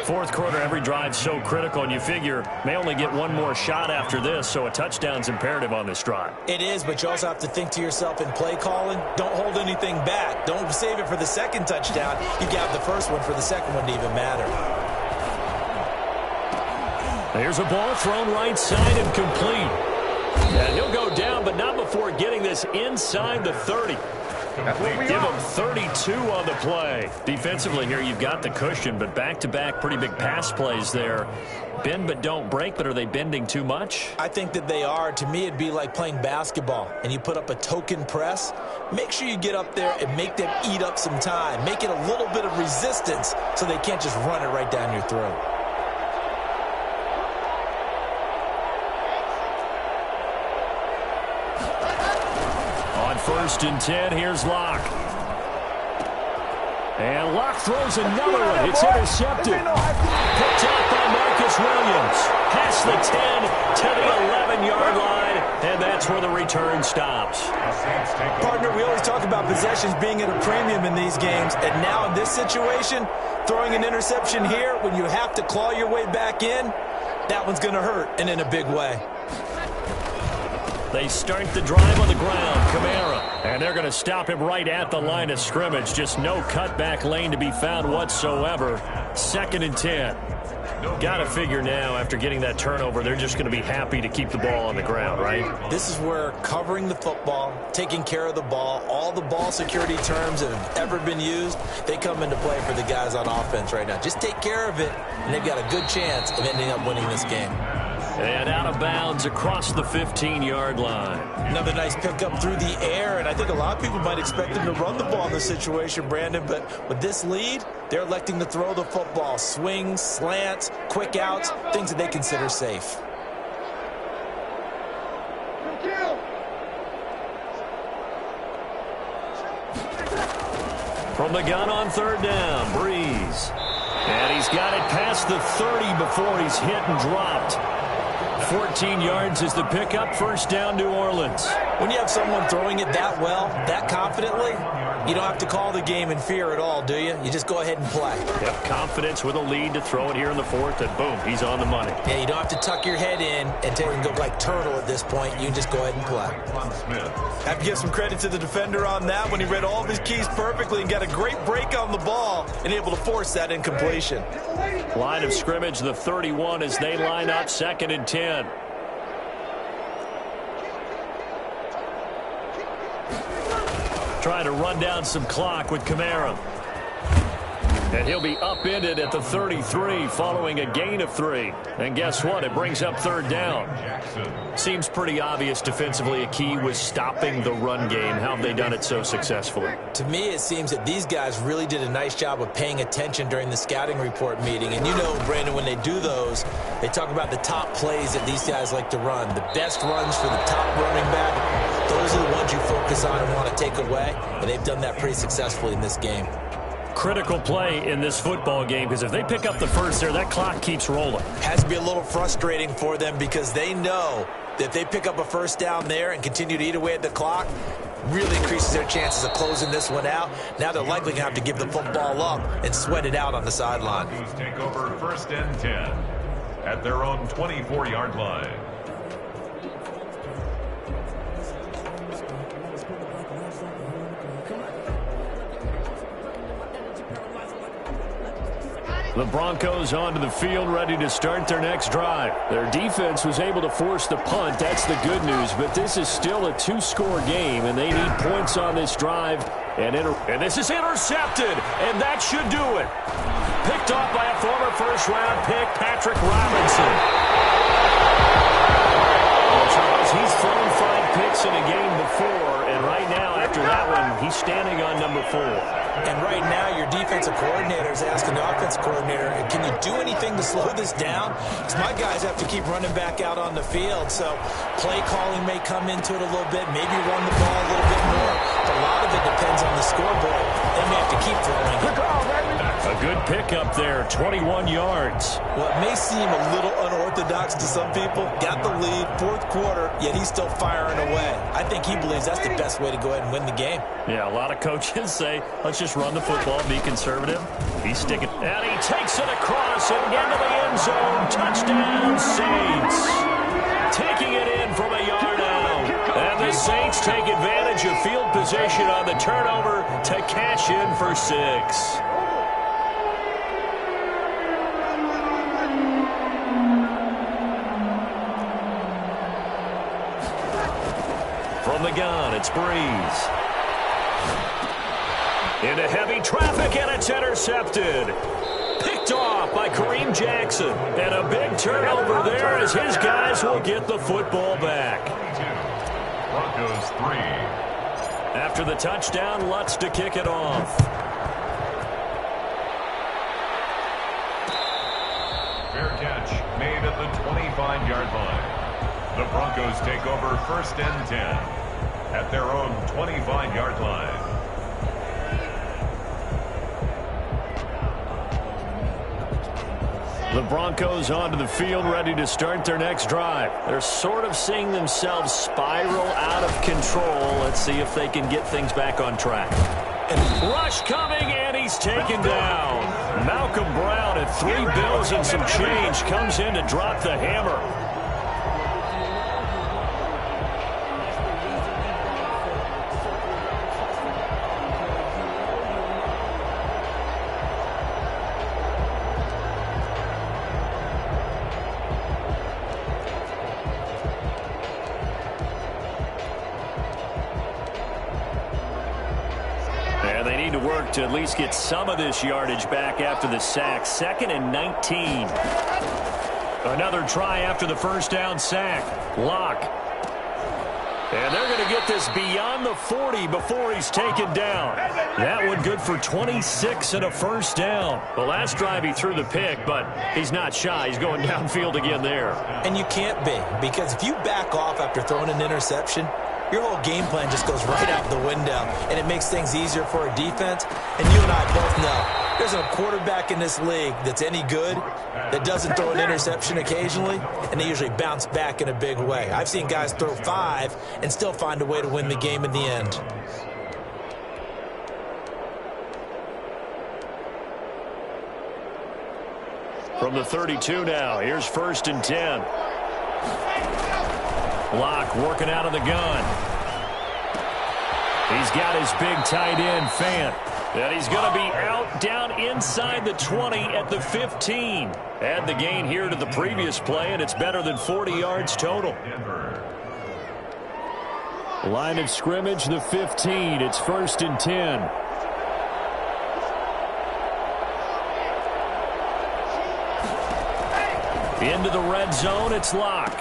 Fourth quarter, every drive's so critical, and you figure may only get one more shot after this, so a touchdown's imperative on this drive. It is, but you also have to think to yourself in play calling, don't hold anything back. Don't save it for the second touchdown. You got the first one for the second one to even matter. Here's a ball thrown right side and complete. And he'll go down, but not before getting this inside the 30. Give him 32 on the play. Defensively here, you've got the cushion, but back-to-back pretty big pass plays there. Bend but don't break, but are they bending too much? I think that they are. To me, it'd be like playing basketball, and you put up a token press. Make sure you get up there and make them eat up some time. Make it a little bit of resistance so they can't just run it right down your throat. First and 10, here's Locke. And Locke throws another one. It's intercepted. Picked up by Marcus Williams. Past the 10 to the 11-yard line, and that's where the return stops. Partner, we always talk about possessions being at a premium in these games, and now in this situation, throwing an interception here when you have to claw your way back in, that one's going to hurt, and in a big way. They start the drive on the ground, Kamara. And they're going to stop him right at the line of scrimmage. Just no cutback lane to be found whatsoever. 2nd and 10. Got to figure now, after getting that turnover, they're just going to be happy to keep the ball on the ground, right? This is where covering the football, taking care of the ball, all the ball security terms that have ever been used, they come into play for the guys on offense right now. Just take care of it, and they've got a good chance of ending up winning this game. And out of bounds across the 15-yard line. Another nice pickup through the air, and I think a lot of people might expect them to run the ball in this situation, Brandon, but with this lead, they're electing to throw the football. Swings, slants, quick outs, things that they consider safe. From the gun on 3rd down, Breeze. And he's got it past the 30 before he's hit and dropped. 14 yards is the pickup. First down, New Orleans. When you have someone throwing it that well, that confidently, you don't have to call the game in fear at all, do you? You just go ahead and play. Yep, confidence with a lead to throw it here in the 4th, and boom, he's on the money. Yeah, you don't have to tuck your head in and take and go like turtle at this point. You can just go ahead and play. I have to give some credit to the defender on that when he read all of his keys perfectly and got a great break on the ball and able to force that incompletion. Line of scrimmage, the 31 as they line up, 2nd and 10. Trying to run down some clock with Kamara. And he'll be upended at the 33 following a gain of 3. And guess what? It brings up 3rd down. Seems pretty obvious defensively a key was stopping the run game. How have they done it so successfully? To me, it seems that these guys really did a nice job of paying attention during the scouting report meeting. And you know, Brandon, when they do those, they talk about the top plays that these guys like to run. The best runs for the top running back. Those are the ones you focus on and want to take away. And they've done that pretty successfully in this game. Critical play in this football game, because if they pick up the first there, that clock keeps rolling. Has to be a little frustrating for them because they know that if they pick up a first down there and continue to eat away at the clock, really increases their chances of closing this one out. Now they're likely going to have to give the football up and sweat it out on the sideline. Take over 1st and 10 at their own 24-yard line. The Broncos onto the field, ready to start their next drive. Their defense was able to force the punt. That's the good news. But this is still a 2-score game, and they need points on this drive. And this is intercepted, and that should do it. Picked off by a former first-round pick, Patrick Robinson. Well, Charles, he's thrown 5 picks in a game before, and right now, after that one, he's standing on number 4. And right now, your defensive coordinator is asking the offensive coordinator, can you do anything to slow this down? Because my guys have to keep running back out on the field. So play calling may come into it a little bit, maybe run the ball a little bit more. But a lot of it depends on the scoreboard. They may have to keep throwing. A good pickup there, 21 yards. Well, it may seem a little unorthodox to some people. Got the lead, fourth quarter, yet he's still firing away. I think he believes that's the best way to go ahead and win the game. Yeah, a lot of coaches say, let's just run the football, be conservative. He's sticking. And he takes it across and into the end zone. Touchdown, Saints. Taking it in from a yard out. And the Saints take advantage of field position on the turnover to cash in for 6. From the gun, it's Breeze. Into heavy traffic, and it's intercepted. Picked off by Kareem Jackson. And a big turnover there as his guys will get the football back. Broncos 3. After the touchdown, Lutz to kick it off. Fair catch made at the 25-yard line. The Broncos take over 1st and 10 at their own 25-yard line. The Broncos onto the field, ready to start their next drive. They're sort of seeing themselves spiral out of control. Let's see if they can get things back on track. And rush coming, and he's taken down. Malcolm Brown at 3 bills and some change comes in to drop the hammer. To at least get some of this yardage back after the sack. 2nd and 19. Another try after the first down sack. Locke. And they're going to get this beyond the 40 before he's taken down. That one good for 26 and a first down. The last drive he threw the pick, but he's not shy. He's going downfield again there. And you can't be, because if you back off after throwing an interception, your whole game plan just goes right out the window, and it makes things easier for a defense. And you and I both know there's a quarterback in this league that's any good that doesn't throw an interception occasionally, and they usually bounce back in a big way. I've seen guys throw 5 and still find a way to win the game in the end. From the 32 now, here's 1st and 10. Locke working out of the gun. He's got his big tight end, Fant. And he's going to be out down inside the 20 at the 15. Add the gain here to the previous play, and it's better than 40 yards total. Line of scrimmage, the 15. It's 1st and 10. Into the red zone, it's Locke.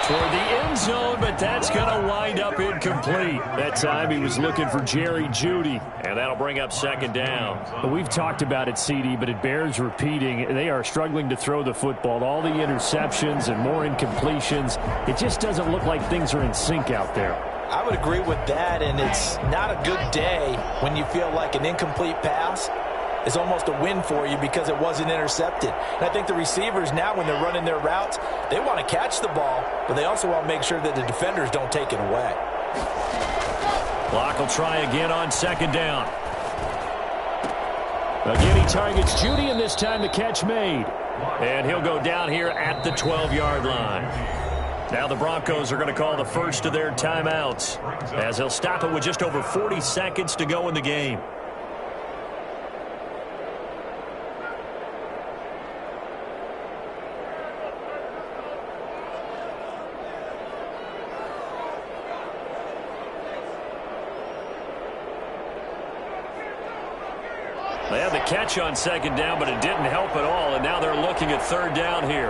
Toward the end zone, but that's going to wind up incomplete. That time he was looking for Jerry Jeudy, and that'll bring up 2nd down. Well, we've talked about it, CD, but it bears repeating. They are struggling to throw the football. All the interceptions and more incompletions. It just doesn't look like things are in sync out there. I would agree with that, and it's not a good day when you feel like an incomplete pass is almost a win for you because it wasn't intercepted. And I think the receivers now, when they're running their routes, they want to catch the ball, but they also want to make sure that the defenders don't take it away. Locke will try again on 2nd down. Again, he targets Jeudy, and this time the catch made. And he'll go down here at the 12-yard line. Now the Broncos are going to call the first of their timeouts, as they'll stop it with just over 40 seconds to go in the game. They had the catch on 2nd down, but it didn't help at all, and now they're looking at 3rd down here.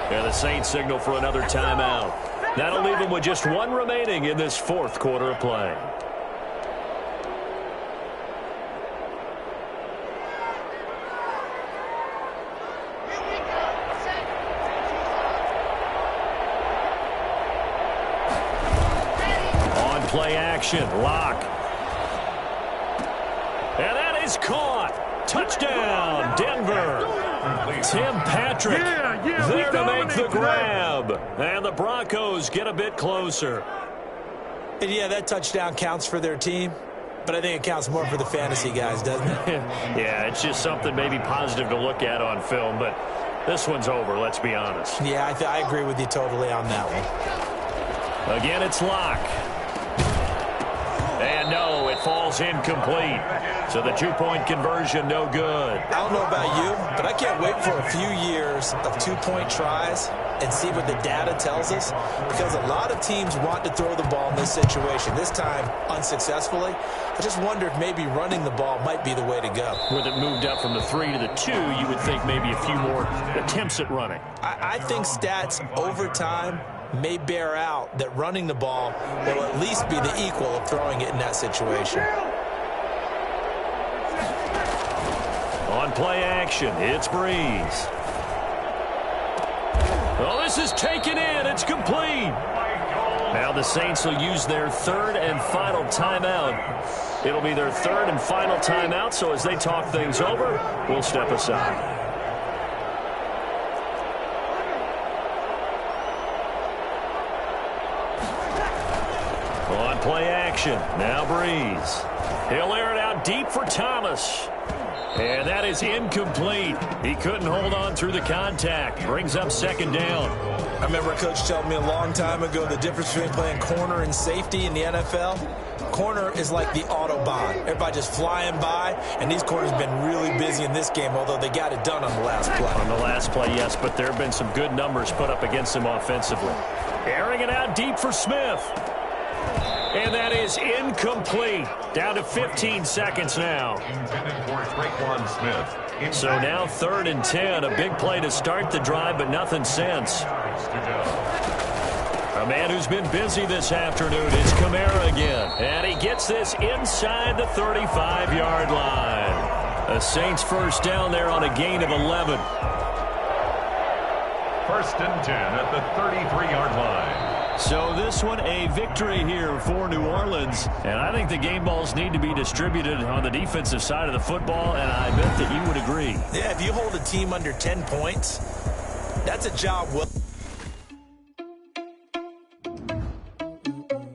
Yeah, the Saints signal for another timeout. That'll leave them with just one remaining in this 4th quarter of play. play action. Lock. And that is caught. Touchdown, Denver. Tim Patrick there to make the grab. And the Broncos get a bit closer. And yeah, that touchdown counts for their team, but I think it counts more for the fantasy guys, doesn't it? Yeah, it's just something maybe positive to look at on film, but this one's over, let's be honest. Yeah, I agree with you totally on that one. Again, it's Lock. And no, it falls incomplete. So the two-point conversion, no good. I don't know about you, but I can't wait for a few years of two-point tries and see what the data tells us, because a lot of teams want to throw the ball in this situation. This time, unsuccessfully. I just wonder if maybe running the ball might be the way to go. With it moved up from the 3 to the 2, you would think maybe a few more attempts at running. I think stats over time may bear out that running the ball will at least be the equal of throwing it in that situation. On play action, it's Breeze. Oh, this is taken in. It's complete. Now the Saints will use their third and final timeout. It'll be their third and final timeout, so as they talk things over, we'll step aside. On play action, now Breeze. He'll air it out deep for Thomas. And that is incomplete. He couldn't hold on through the contact. Brings up second down. I remember a coach telling me a long time ago the difference between playing corner and safety in the NFL. Corner is like the Autobahn. Everybody just flying by, and these corners have been really busy in this game, although they got it done on the last play. On the last play, yes, but there have been some good numbers put up against them offensively. Airing it out deep for Smith. And that is incomplete. Down to 15 seconds now. So now 3rd and 10. A big play to start the drive, but nothing since. A man who's been busy this afternoon is Kamara again. And he gets this inside the 35-yard line. A Saints first down there on a gain of 11. 1st and 10 at the 33-yard line. So this one a victory here for New Orleans. And I think the game balls need to be distributed on the defensive side of the football, and I bet that you would agree. Yeah, if you hold a team under 10 points, that's a job well